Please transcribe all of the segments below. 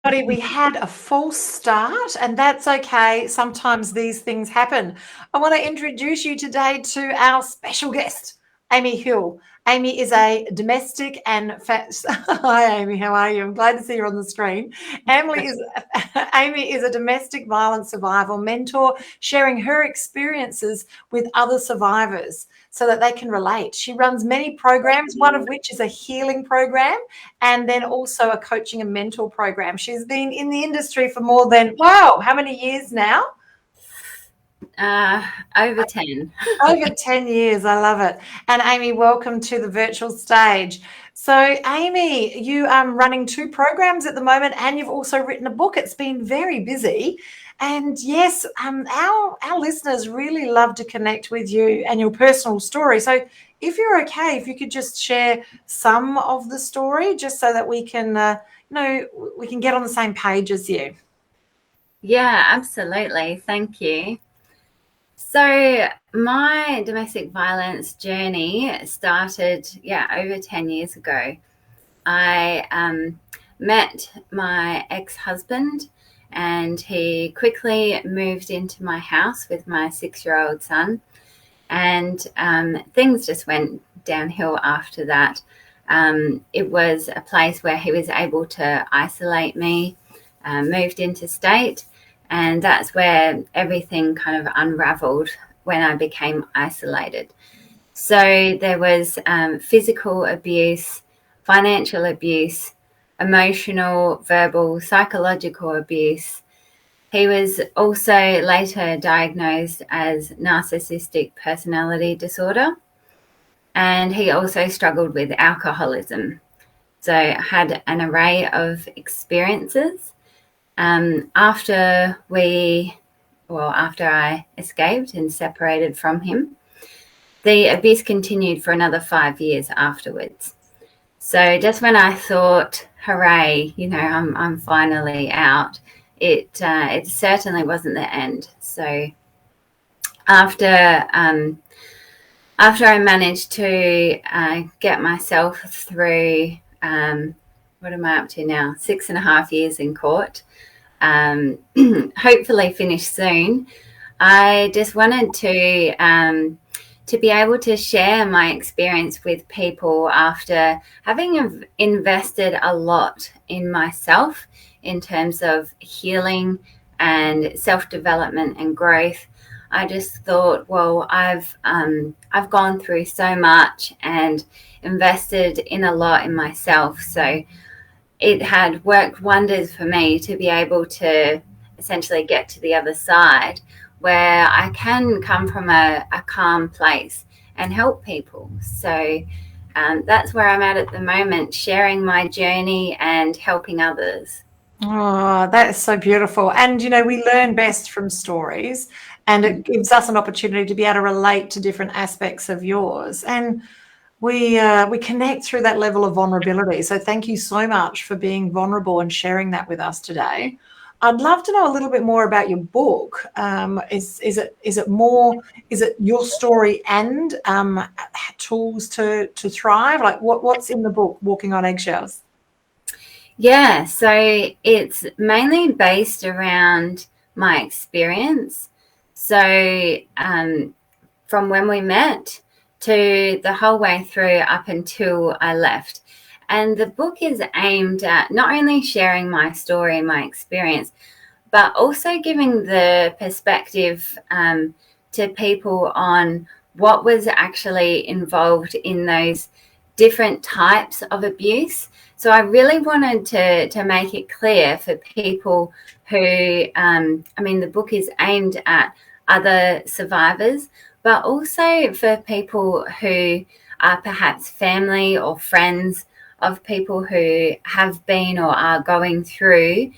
We had a false start, and that's okay. Sometimes these things happen. I want to introduce you today to our special guest, Amy Hill. Amy is a domestic and Hi, Amy. How are you? I'm glad to see you on the screen. Amy is a domestic violence survival mentor, sharing her experiences with other survivors so that they can relate. She runs many programs, one of which is a healing program, and then also a coaching and mentor program. She's been in the industry for more than, wow, how many years now? Over 10. Over 10 years. I love it. And Amy, welcome to the virtual stage. So, Amy, you are running 2 programs at the moment, and you've also written a book. It's been very busy. And yes, our listeners really love to connect with you and your personal story. So, if you're okay, if you could just share some of the story, just so that we can, we can get on the same page as you. Yeah, absolutely. Thank you. So my domestic violence journey started, over 10 years ago. I met my ex-husband, and he quickly moved into my house with my 6-year-old son. And things just went downhill after that. It was a place where he was able to isolate me, moved interstate, and that's where everything kind of unraveled when I became isolated. So there was physical abuse, financial abuse, emotional, verbal, psychological abuse. He was also later diagnosed as narcissistic personality disorder, and he also struggled with alcoholism. So I had an array of experiences. After I escaped and separated from him, the abuse continued for another 5 years afterwards. So just when I thought, hooray, I'm finally out, it certainly wasn't the end. So after I managed to get myself through, what am I up to now? 6.5 years in court, hopefully finish soon. I just wanted to be able to share my experience with people after having invested a lot in myself in terms of healing and self-development and growth. I just thought, well, I've gone through so much and invested in a lot in myself. So it had worked wonders for me to be able to essentially get to the other side where I can come from a calm place and help people. So that's where I'm at the moment, sharing my journey and helping others. Oh, that is so beautiful. And, we learn best from stories, and it gives us an opportunity to be able to relate to different aspects of yours. And we connect through that level of vulnerability. So thank you so much for being vulnerable and sharing that with us today. I'd love to know a little bit more about your book. Is it your story and tools to thrive? Like what's in the book, Walking on Eggshells? Yeah, so it's mainly based around my experience. So from when we met to the whole way through up until I left. And the book is aimed at not only sharing my story and my experience, but also giving the perspective to people on what was actually involved in those different types of abuse. So I really wanted to make it clear for people who, the book is aimed at other survivors, but also for people who are perhaps family or friends of people who have been or are going through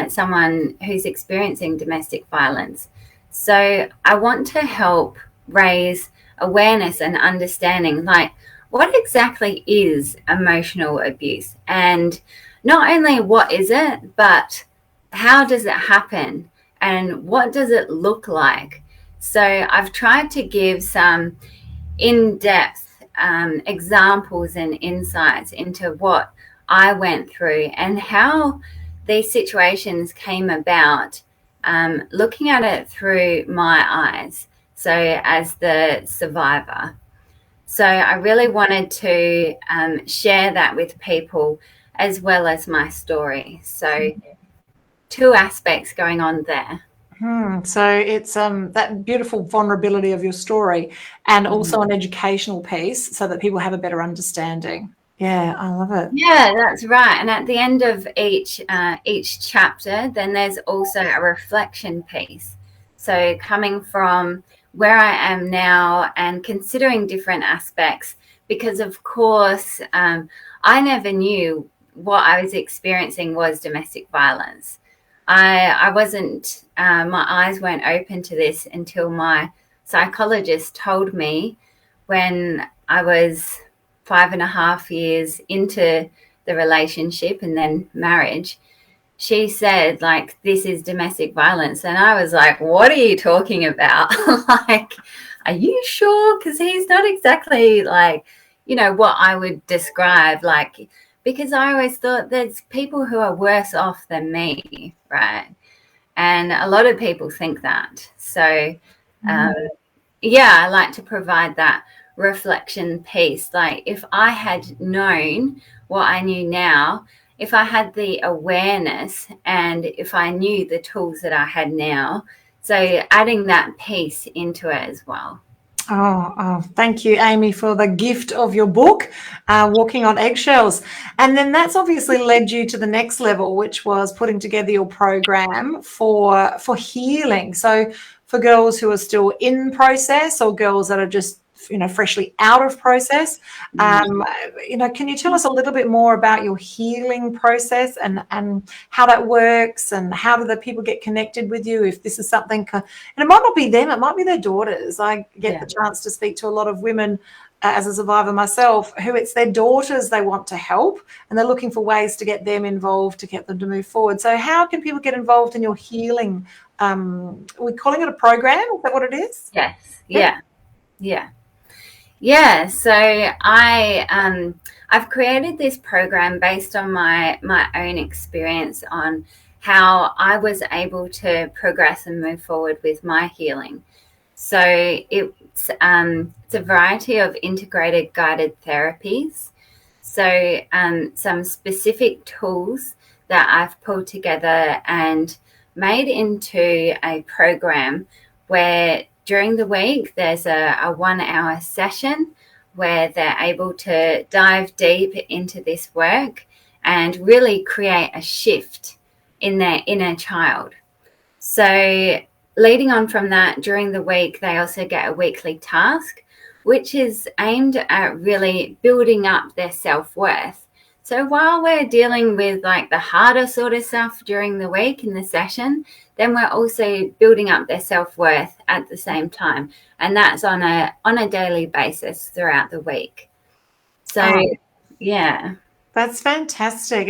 someone who's experiencing domestic violence. So I want to help raise awareness and understanding, like, what exactly is emotional abuse? And not only what is it, but how does it happen? And what does it look like? So I've tried to give some in-depth examples and insights into what I went through and how these situations came about looking at it through my eyes, so as the survivor. So I really wanted to share that with people as well as my story. So two aspects going on there. So it's that beautiful vulnerability of your story, and also an educational piece so that people have a better understanding. Yeah, I love it. Yeah, that's right. And at the end of each chapter, then there's also a reflection piece. So coming from where I am now and considering different aspects, because of course, I never knew what I was experiencing was domestic violence. I wasn't, my eyes weren't open to this until my psychologist told me when I was 5.5 years into the relationship and then marriage. She said, like, this is domestic violence. And I was like, what are you talking about? Like, are you sure? Because he's not exactly like, what I would describe, like, because I always thought there's people who are worse off than me, right? And a lot of people think that. So, I like to provide that reflection piece. Like, if I had known what I knew now, if I had the awareness and if I knew the tools that I had now, so adding that piece into it as well. Oh, thank you, Amy, for the gift of your book, Walking on Eggshells. And then that's obviously led you to the next level, which was putting together your program for healing. So for girls who are still in process or girls that are just freshly out of process, can you tell us a little bit more about your healing process and how that works, and how do the people get connected with you if this is something, and it might not be them, it might be their daughters. I get the chance to speak to a lot of women as a survivor myself, who it's their daughters they want to help, and they're looking for ways to get them involved, to get them to move forward. So how can people get involved in your healing? We're calling it a program, is that what it is? Yes. Yeah, so I've created this program based on my own experience on how I was able to progress and move forward with my healing. So it's a variety of integrated guided therapies. So some specific tools that I've pulled together and made into a program where during the week, there's a 1-hour session where they're able to dive deep into this work and really create a shift in their inner child. So leading on from that, during the week, they also get a weekly task, which is aimed at really building up their self-worth. So while we're dealing with like the harder sort of stuff during the week in the session, then we're also building up their self-worth at the same time. And that's on a daily basis throughout the week. So, yeah. That's fantastic.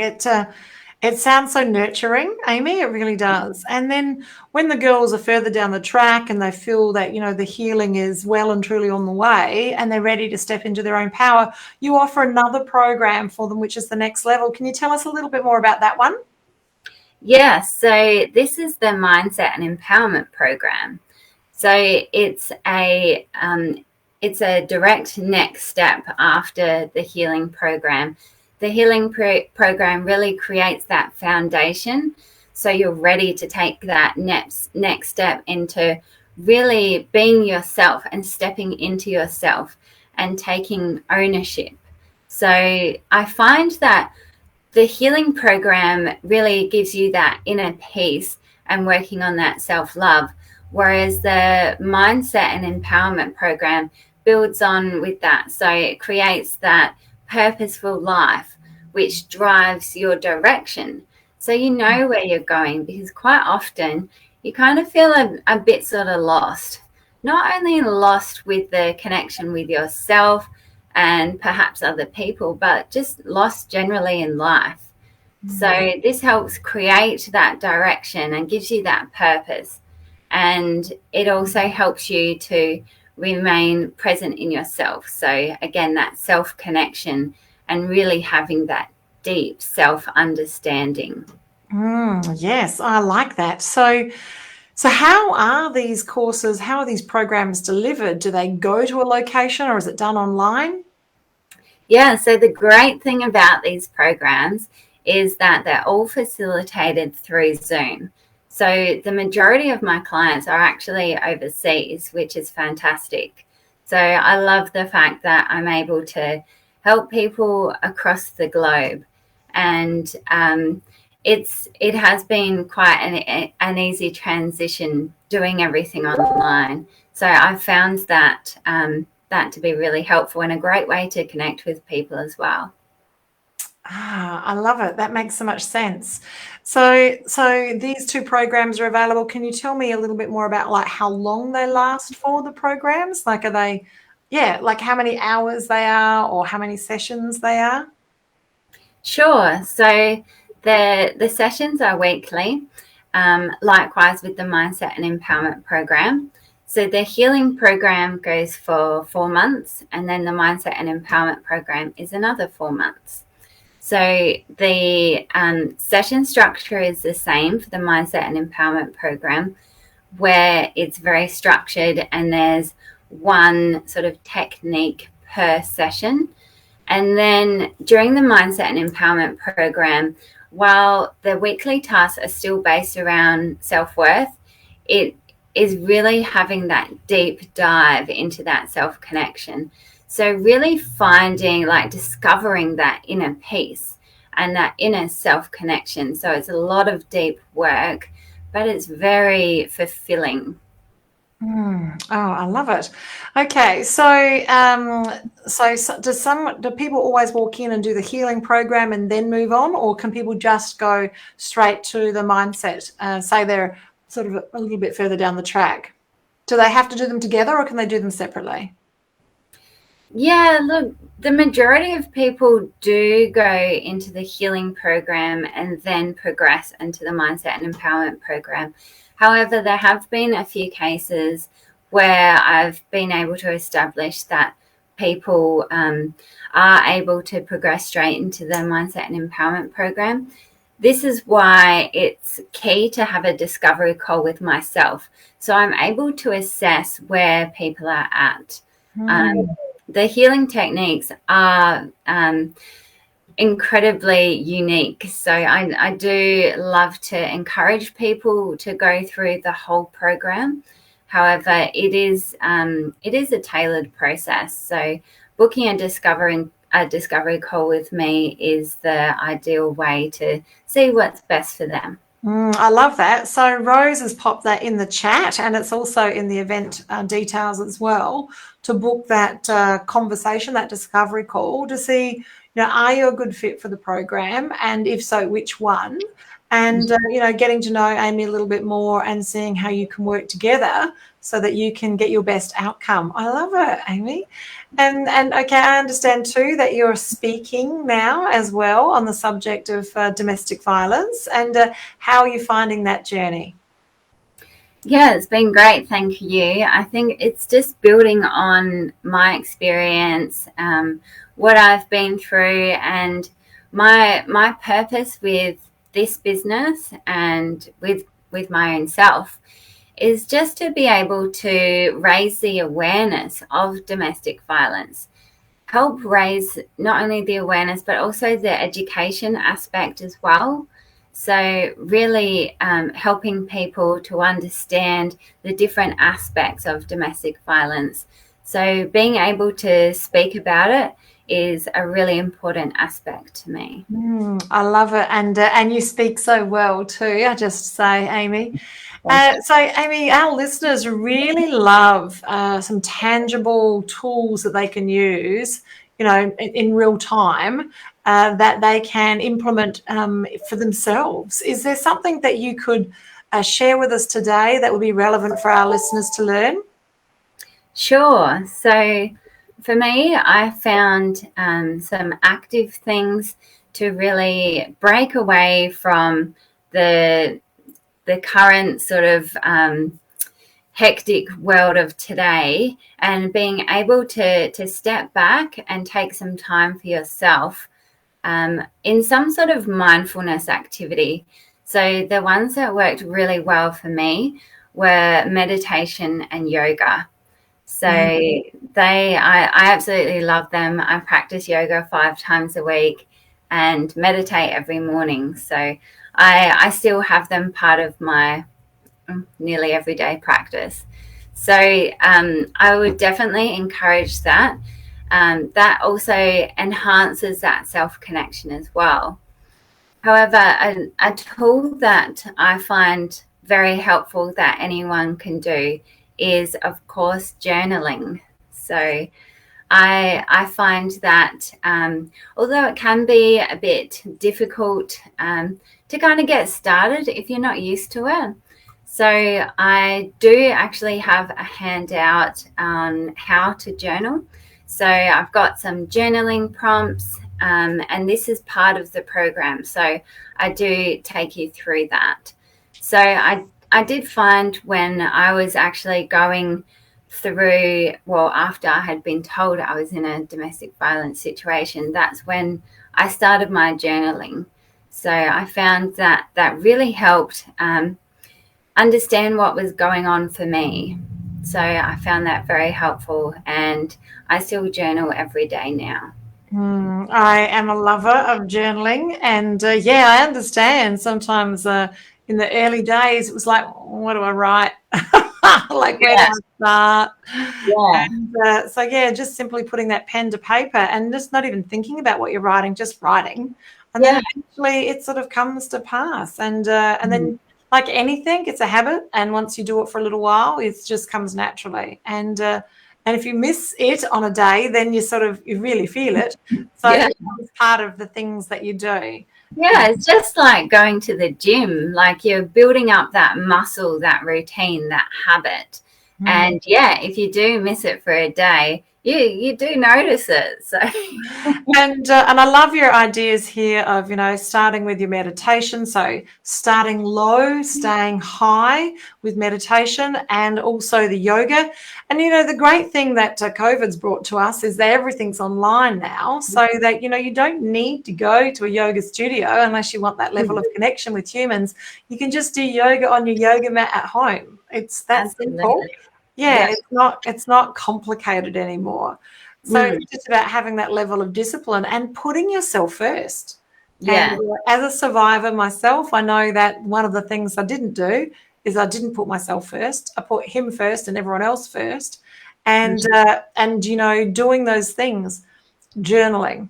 It sounds so nurturing, Amy. It really does. And then when the girls are further down the track and they feel that, the healing is well and truly on the way and they're ready to step into their own power, you offer another program for them, which is the next level. Can you tell us a little bit more about that one? Yeah, so this is the Mindset and Empowerment Program. So it's a direct next step after the healing program. The healing program really creates that foundation, so you're ready to take that next step into really being yourself and stepping into yourself and taking ownership. So I find that the healing program really gives you that inner peace and working on that self-love, whereas the mindset and empowerment program builds on with that. So it creates that purposeful life, which drives your direction. So you know where you're going, because quite often you kind of feel a bit sort of lost, not only lost with the connection with yourself and perhaps other people, but just lost generally in life. So this helps create that direction and gives you that purpose. And it also helps you to remain present in yourself. So again, that self-connection and really having that deep self-understanding. Yes, I like that. So how are these courses, how are these programs delivered? Do they go to a location or is it done online? Yeah, so the great thing about these programs is that they're all facilitated through Zoom. So the majority of my clients are actually overseas, which is fantastic. So I love the fact that I'm able to help people across the globe, and it has been quite an easy transition doing everything online. So I've found that that to be really helpful and a great way to connect with people as well. I love it. That makes so much sense. So these two programs are available. Can you tell me a little bit more about like how long they last for the programs? Like are they, yeah, like how many hours they are or how many sessions they are? Sure. So the sessions are weekly, likewise with the Mindset and Empowerment Program. So the healing program goes for 4 months, and then the Mindset and Empowerment Program is another 4 months. So the session structure is the same for the Mindset and Empowerment Program, where it's very structured and there's one sort of technique per session. And then during the Mindset and Empowerment Program, while the weekly tasks are still based around self-worth, it is really having that deep dive into that self-connection. So really finding, like discovering that inner peace and that inner self-connection. So it's a lot of deep work, but it's very fulfilling. Oh, I love it. Okay, so do people always walk in and do the healing program and then move on, or can people just go straight to the mindset? Say they're sort of a little bit further down the track. Do they have to do them together, or can they do them separately? Yeah, look, the majority of people do go into the healing program and then progress into the mindset and empowerment program. However, there have been a few cases where I've been able to establish that people are able to progress straight into the mindset and empowerment program. This is why it's key to have a discovery call with myself, so I'm able to assess where people are at. Um, the healing techniques are incredibly unique. So I do love to encourage people to go through the whole program. However, it is a tailored process. So booking a discovery call with me is the ideal way to see what's best for them. I love that. So Rose has popped that in the chat, and it's also in the event details as well to book that conversation, that discovery call to see, are you a good fit for the program, and if so, which one? And getting to know Amy a little bit more and seeing how you can work together so that you can get your best outcome. I love it, Amy. And okay, I understand too that you're speaking now as well on the subject of domestic violence. And how are you finding that journey? Yeah, it's been great. Thank you. I think it's just building on my experience, what I've been through, and my purpose with this business and with my own self is just to be able to raise the awareness of domestic violence, help raise not only the awareness but also the education aspect as well. So really helping people to understand the different aspects of domestic violence. So being able to speak about it is a really important aspect to me. I love it, and you speak so well too. I just say, Amy. So, Amy, our listeners really love some tangible tools that they can use, in real time that they can implement for themselves. Is there something that you could share with us today that would be relevant for our listeners to learn? Sure. So for me, I found some active things to really break away from the current sort of hectic world of today, and being able to step back and take some time for yourself in some sort of mindfulness activity. So the ones that worked really well for me were meditation and yoga. So I absolutely love them. I practice yoga 5 times a week and meditate every morning. So I still have them part of my nearly everyday practice. So I would definitely encourage that. That also enhances that self-connection as well. However, a tool that I find very helpful that anyone can do is, of course, journaling. So I find that although it can be a bit difficult to kind of get started if you're not used to it, so I do actually have a handout on how to journal. So I've got some journaling prompts, and this is part of the program. So I do take you through that. So I did find when I was actually going through, well, after I had been told I was in a domestic violence situation, that's when I started my journaling. So I found that really helped understand what was going on for me. So I found that very helpful, and I still journal every day now. I am a lover of journaling, and yeah, I understand. Sometimes in the early days, it was like, what do I write? Like, where do I start? Yeah. And so, yeah, just simply putting that pen to paper and just not even thinking about what you're writing, just writing. And then eventually it sort of comes to pass. And then, like anything, it's a habit. And once you do it for a little while, it just comes naturally. And if you miss it on a day, then you really feel it. So Yeah. it becomes part of the things that you do. Yeah, it's just like going to the gym, like you're building up that muscle, that routine, that habit. And yeah, if you do miss it for a day, you do notice it. So And I love your ideas here of, starting with your meditation. So starting low, staying high with meditation, and also the yoga. And, the great thing that COVID's brought to us is that everything's online now, so that, you don't need to go to a yoga studio unless you want that level of connection with humans. You can just do yoga on your yoga mat at home. It's that simple. Yeah, it's not complicated anymore. So it's just about having that level of discipline and putting yourself first. yeah. And as a survivor myself, I know that one of the things I didn't do is I didn't put myself first. I put him first and everyone else first. And doing those things, journaling,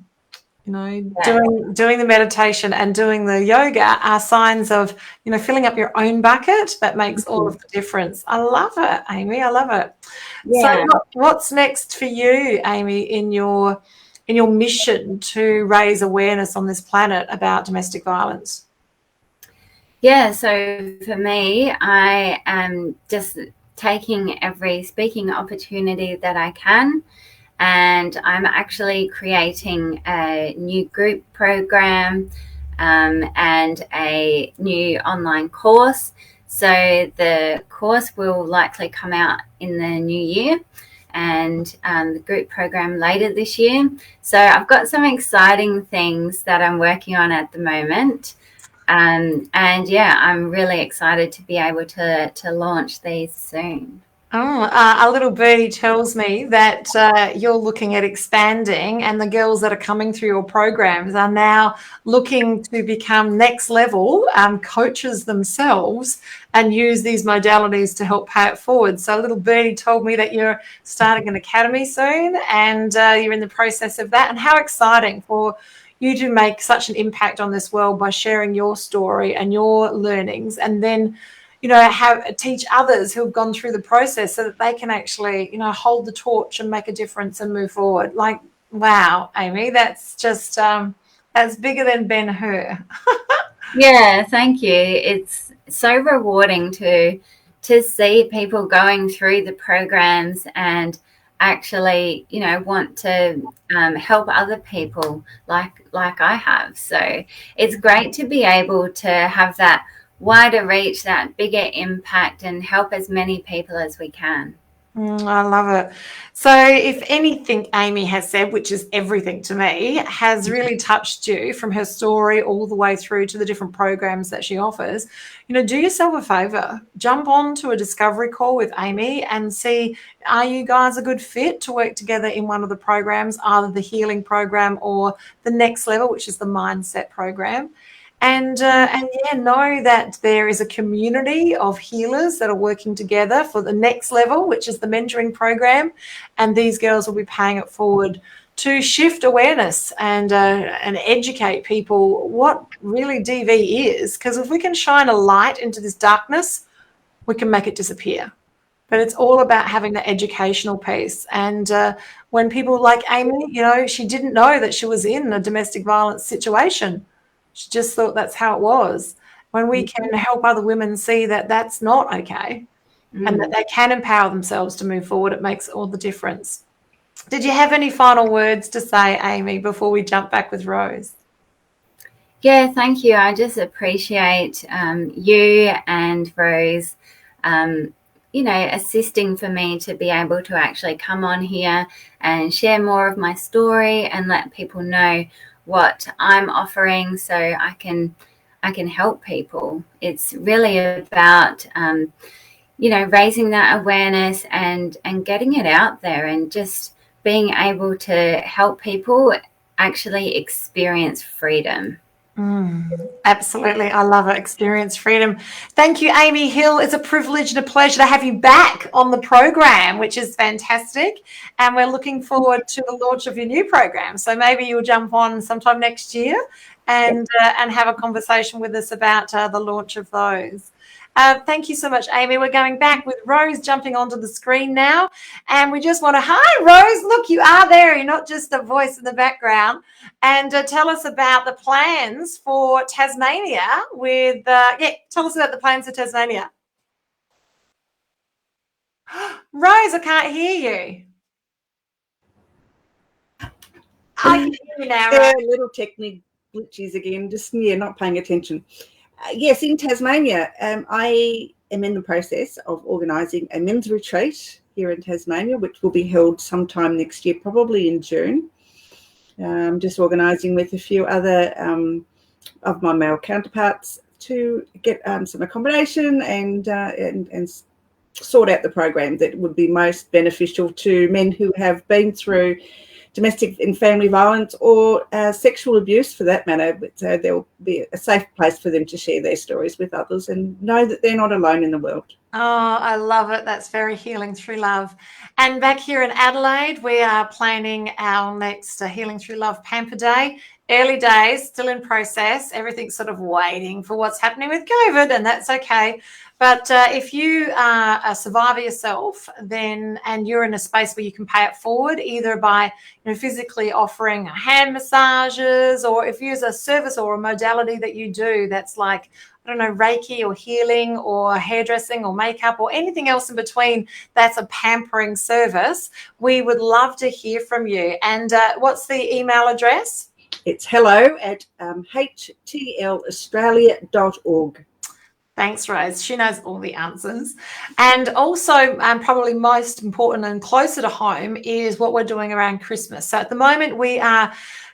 doing the meditation and doing the yoga are signs of, filling up your own bucket. That makes all of the difference. I love it, Amy. I love it. So Yeah. what's next for you, Amy, in your mission to raise awareness on this planet about domestic violence? Yeah, so for me, I am just taking every speaking opportunity that I can, and I'm actually creating a new group program and a new online course. So the course will likely come out in the new year, and the group program later this year. So I've got some exciting things that I'm working on at the moment. And yeah, I'm really excited to be able to launch these soon. Oh, a little birdie tells me that you're looking at expanding, and the girls that are coming through your programs are now looking to become next level coaches themselves and use these modalities to help pay it forward. So a little birdie told me that you're starting an academy soon, and you're in the process of that. And how exciting for you to make such an impact on this world by sharing your story and your learnings, and then teach others who have gone through the process so that they can actually, hold the torch and make a difference and move forward. Like, wow, Amy, that's just that's bigger than Ben-Hur. Yeah, thank you. It's so rewarding to see people going through the programs and actually, want to help other people like I have. So it's great to be able to have that wider reach, that bigger impact, and help as many people as we can. I love it. So, if anything Amy has said, which is everything to me, has really touched you from her story all the way through to the different programs that she offers, do yourself a favor. Jump on to a discovery call with Amy and see, are you guys a good fit to work together in one of the programs, either the healing program or the next level, which is the mindset program. And yeah, know that there is a community of healers that are working together for the next level, which is the mentoring program. And these girls will be paying it forward to shift awareness and educate people what really DV is. Because if we can shine a light into this darkness, we can make it disappear. But it's all about having the educational piece. And when people like Amy, she didn't know that she was in a domestic violence situation. She just thought that's how it was. When we can help other women see that that's not okay and that they can empower themselves to move forward, it makes all the difference. Did you have any final words to say, Amy, before we jump back with Rose? Yeah, thank you. I just appreciate you and Rose, assisting for me to be able to actually come on here and share more of my story and let people know what I'm offering so I can help people. It's really about raising that awareness and getting it out there and just being able to help people actually experience freedom. Absolutely. I love it. Experience freedom. Thank you, Amy Hill. It's a privilege and a pleasure to have you back on the program, which is fantastic. And we're looking forward to the launch of your new program. So maybe you'll jump on sometime next year and have a conversation with us about the launch of those. Thank you so much, Amy. We're going back with Rose jumping onto the screen now. And we just want to, hi, Rose. Look, you are there. You're not just a voice in the background. And tell us about the plans for Tasmania with, tell us about the plans for Tasmania. Rose, I can't hear you. I can hear you now, Rose. Little technical glitches again, just, not paying attention. Yes, in Tasmania, I am in the process of organising a men's retreat here in Tasmania, which will be held sometime next year, probably in June. I'm just organising with a few other of my male counterparts to get some accommodation and sort out the program that would be most beneficial to men who have been through domestic and family violence or sexual abuse for that matter. But there will be a safe place for them to share their stories with others and know that they're not alone in the world. Oh, I love it. That's very healing through love. And back here in Adelaide, we are planning our next Healing Through Love Pamper Day. Early days, still in process. Everything's sort of waiting for what's happening with COVID, and that's okay. But if you are a survivor yourself, and you're in a space where you can pay it forward, either by physically offering hand massages, or if you use a service or a modality that you do that's like, I don't know, Reiki or healing or hairdressing or makeup or anything else in between, that's a pampering service, we would love to hear from you. And what's the email address? It's hello@htlaustralia.org. Thanks, Rose. She knows all the answers. And also, probably most important and closer to home is what we're doing around Christmas. So at the moment, we are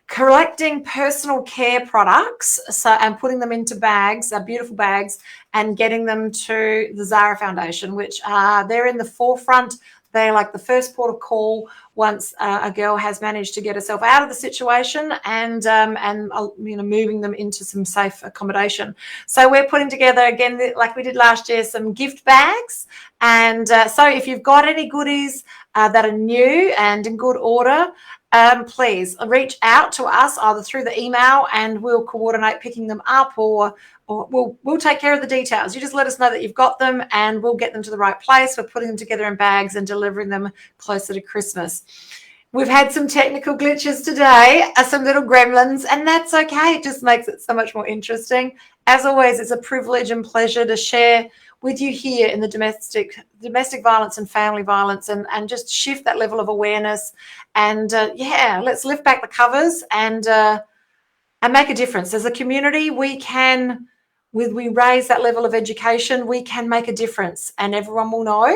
collecting personal care products and putting them into bags, beautiful bags, and getting them to the Zara Foundation, which they're in the forefront. They're like the first port of call once a girl has managed to get herself out of the situation and moving them into some safe accommodation. So we're putting together, again, like we did last year, some gift bags. And so if you've got any goodies that are new and in good order, please reach out to us either through the email and we'll coordinate picking them up, or we'll take care of the details. You just let us know that you've got them and we'll get them to the right place. We're putting them together in bags and delivering them closer to Christmas. We've had some technical glitches today, some little gremlins, and that's okay. It just makes it so much more interesting. As always, it's a privilege and pleasure to share with you here in the domestic violence and family violence and just shift that level of awareness. And let's lift back the covers and make a difference. As a community, we can we raise that level of education, we can make a difference, and everyone will know,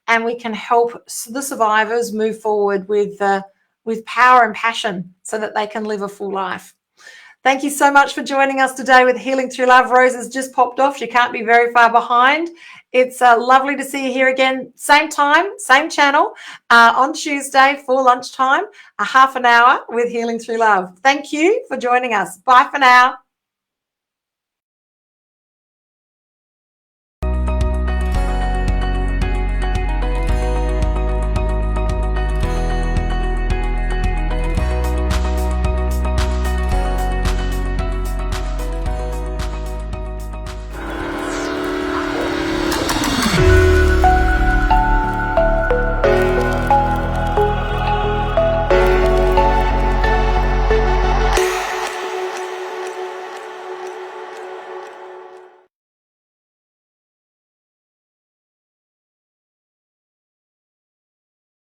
and we can help the survivors move forward with power and passion so that they can live a full life. Thank you so much for joining us today with Healing Through Love. Rose has just popped off. She can't be very far behind. It's lovely to see you here again. Same time, same channel, on Tuesday for lunchtime, a half an hour with Healing Through Love. Thank you for joining us. Bye for now.